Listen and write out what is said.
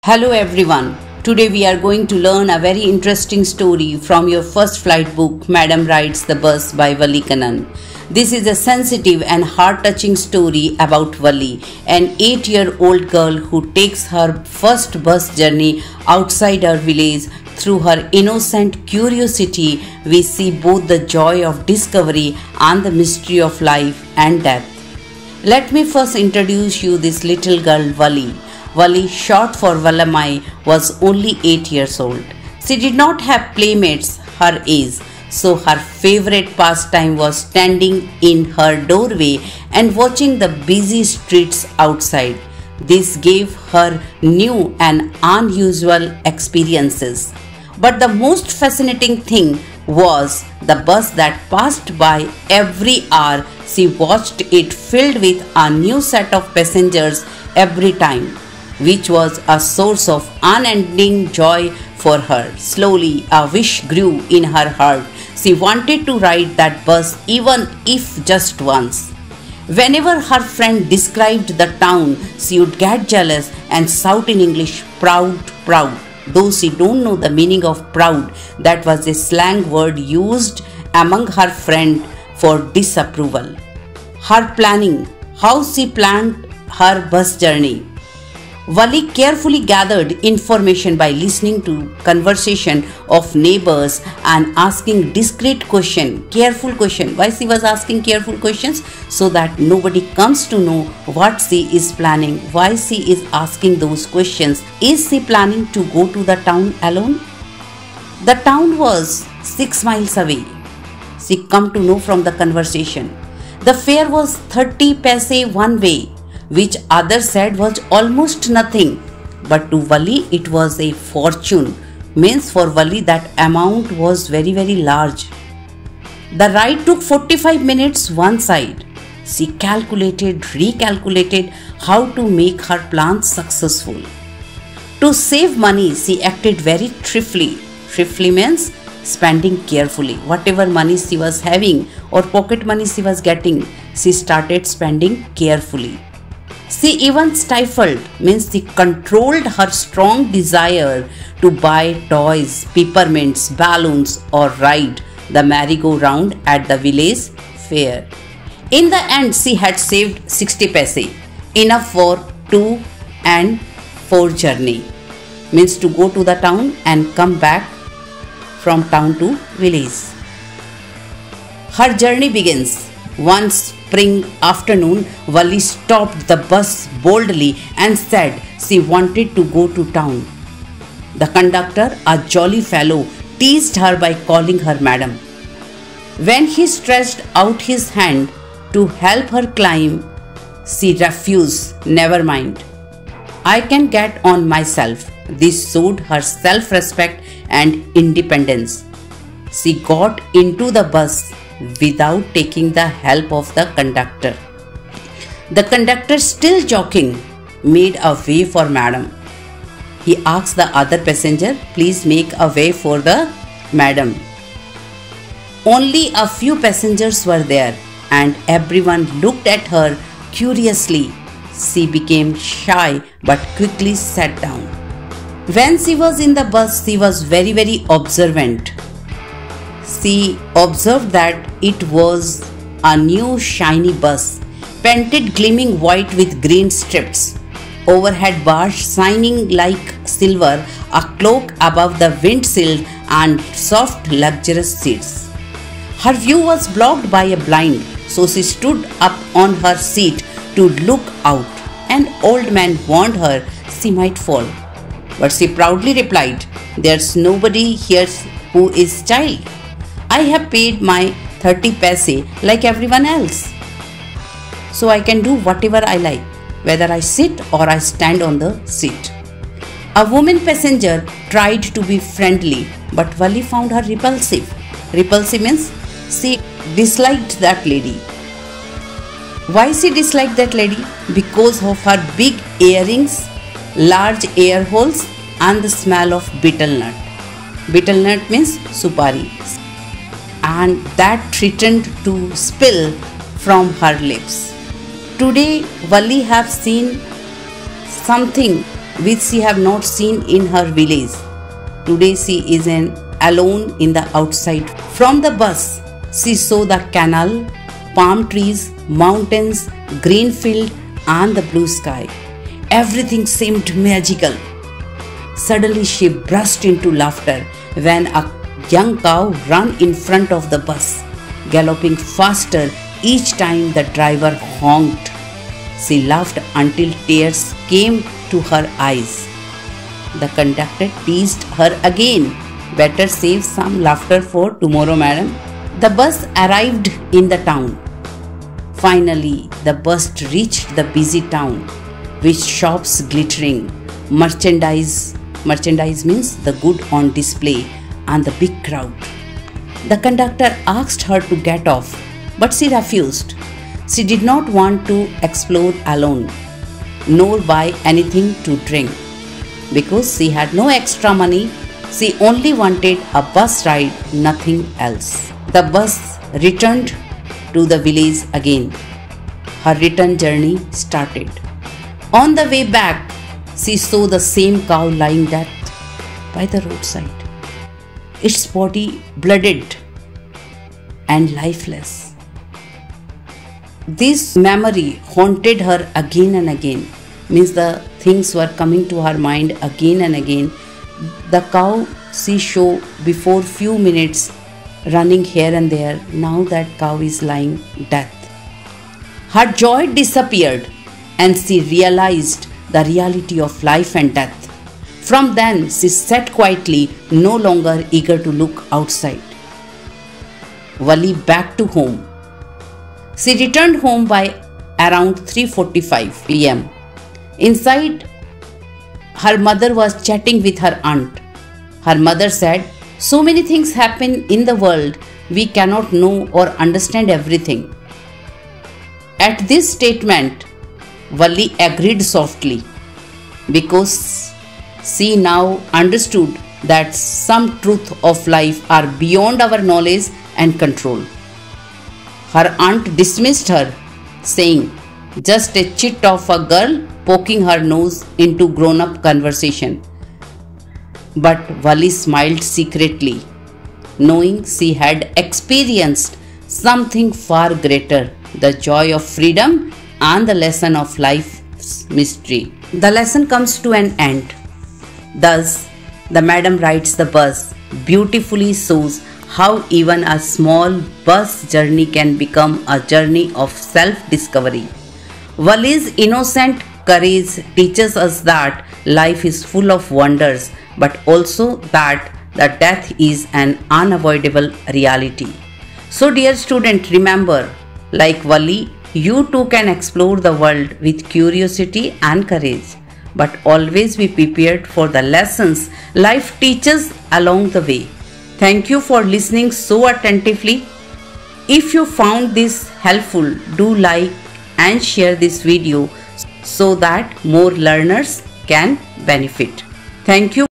Hello everyone. Today we are going to learn a very interesting story from your first flight book, Madam Rides the Bus by Valli Kannan. This is a sensitive and heart-touching story about Valli, an 8-year-old girl who takes her first bus journey outside her village. Through her innocent curiosity, we see both the joy of discovery and the mystery of life and death. Let me first introduce you this little girl Valli. Valli, short for Vallamai, was only 8 years old. She did not have playmates her age, so her favorite pastime was standing in her doorway and watching the busy streets outside. This gave her new and unusual experiences. But the most fascinating thing was the bus that passed by every hour. She watched it filled with a new set of passengers every time, which was a source of unending joy for her. Slowly, a wish grew in her heart. She wanted to ride that bus even if just once. Whenever her friend described the town, she would get jealous and shout in English, "Proud, proud." Though she don't know the meaning of proud, that was a slang word used among her friend for disapproval. Her planning, how she planned her bus journey. Valli carefully gathered information by listening to conversation of neighbors and asking discreet careful question. Why she was asking careful questions? So that nobody comes to know what she is planning. Why she is asking those questions? Is she planning to go to the town alone? The town was 6 miles away. She come to know from the conversation. The fare was 30 paise one way, which others said was almost nothing. But to Valli it was a fortune. Means for Valli that amount was very, very large. The ride took 45 minutes one side. She calculated, recalculated how to make her plans successful. To save money, she acted very thriftily. Thriftily means spending carefully. Whatever money she was having or pocket money she was getting, she started spending carefully. She even stifled, means she controlled her strong desire to buy toys, peppermints, balloons or ride the merry-go-round at the village fair. In the end, she had saved 60 paise, enough for 2 and 4 journey, means to go to the town and come back from town to village. Her journey begins. One spring afternoon, Valli stopped the bus boldly and said she wanted to go to town. The conductor, a jolly fellow, teased her by calling her madam. When he stretched out his hand to help her climb, she refused. "Never mind. I can get on myself." This showed her self-respect and independence. She got into the bus without taking the help of the conductor. The conductor, still joking, made a way for madam. He asked the other passenger, "Please make a way for the madam." Only a few passengers were there and everyone looked at her curiously. She became shy but quickly sat down. When she was in the bus, she was very, very observant. She observed that it was a new shiny bus, painted gleaming white with green strips, overhead bars shining like silver, a cloak above the windshield and soft luxurious seats. Her view was blocked by a blind, so she stood up on her seat to look out. An old man warned her she might fall, but she proudly replied, "There's nobody here who is child. I have paid my 30 paise like everyone else. So I can do whatever I like, whether I sit or I stand on the seat." A woman passenger tried to be friendly, but Valli found her repulsive. Repulsive means she disliked that lady. Why she disliked that lady? Because of her big earrings, large ear holes and the smell of betel nut. Betel nut means supari. And that threatened to spill from her lips. Today, Valli have seen something which she have not seen in her village. Today she is alone in the outside. From the bus, she saw the canal, palm trees, mountains, green field and the blue sky. Everything seemed magical. Suddenly she burst into laughter when a young cow ran in front of the bus, galloping faster each time the driver honked. She laughed until tears came to her eyes. The conductor teased her again. Better save some laughter for tomorrow, madam. The bus arrived in the town. Finally, the bus reached the busy town, with shops glittering, merchandise means the good on display, and the big crowd. The conductor asked her to get off, but she refused. She did not want to explore alone, nor buy anything to drink. Because she had no extra money, she only wanted a bus ride, nothing else. The bus returned to the village again. Her return journey started. On the way back, she saw the same cow lying dead by the roadside, its body bloodied and lifeless. This memory haunted her again and again. Means the things were coming to her mind again and again. The cow she saw before few minutes running here and there, now that cow is lying dead. Her joy disappeared and she realized the reality of life and death. From then she sat quietly, no longer eager to look outside. Valli back to home. She returned home by around 3:45 p.m. Inside, her mother was chatting with her aunt. Her mother said, "So many things happen in the world, we cannot know or understand everything." At this statement, Valli agreed softly because she now understood that some truths of life are beyond our knowledge and control. Her aunt dismissed her, saying, "Just a chit of a girl poking her nose into grown-up conversation." But Valli smiled secretly, knowing she had experienced something far greater, the joy of freedom and the lesson of life's mystery. The lesson comes to an end. Thus, the Madam Rides the Bus beautifully shows how even a small bus journey can become a journey of self-discovery. Valli's innocent courage teaches us that life is full of wonders, but also that the death is an unavoidable reality. So dear student, remember, like Valli, you too can explore the world with curiosity and courage, but always be prepared for the lessons life teaches along the way. Thank you for listening so attentively. If you found this helpful, do like and share this video so that more learners can benefit. Thank you.